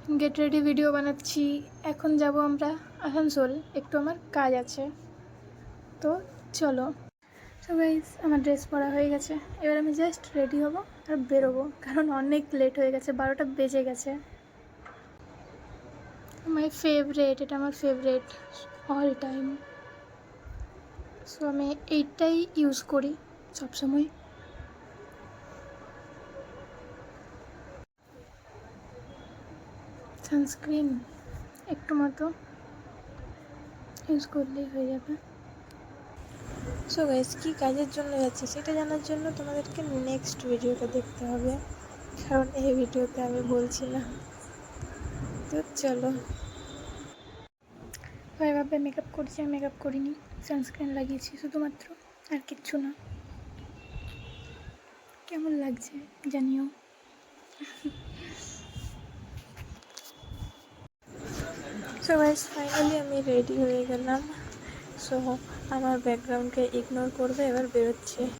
Get ready video বানাচ্ছি। এখন যাব আমরা আসানসোল, একটু আমার কাজ আছে, তো চলো। সো গাইস, আমার ড্রেস পরা হয়ে গেছে, এবার আমি জাস্ট রেডি হব আর বেরোবো, কারণ অনেক লেট হয়ে গেছে, 12টা বেজে গেছে। মাই ফেভারেট, এটা আমার ফেভারেট অল টাইম। সো আমি এইটাই ইউজ করি সবসময়। সানস্ক্রিন একটু মতো ইউজ করলেই হয়ে যাবে। সো গাইস, কী কাজের জন্য যাচ্ছি সেটা জানার জন্য তোমাদেরকে নেক্সট ভিডিওটা দেখতে হবে, কারণ এই ভিডিওতে আমি বলছি না। তো চলো। এভাবে মেকআপ করছি, আমি মেকআপ করিনি, সানস্ক্রিন লাগিয়েছি শুধুমাত্র, আর কিচ্ছু না। কেমন লাগছে জানিও। সো গাইস, ফাইনালি আমি রেডি হয়ে গেলাম। সো আমার ব্যাকগ্রাউন্ডকে ইগনোর করবে, এবার বেরোচ্ছি।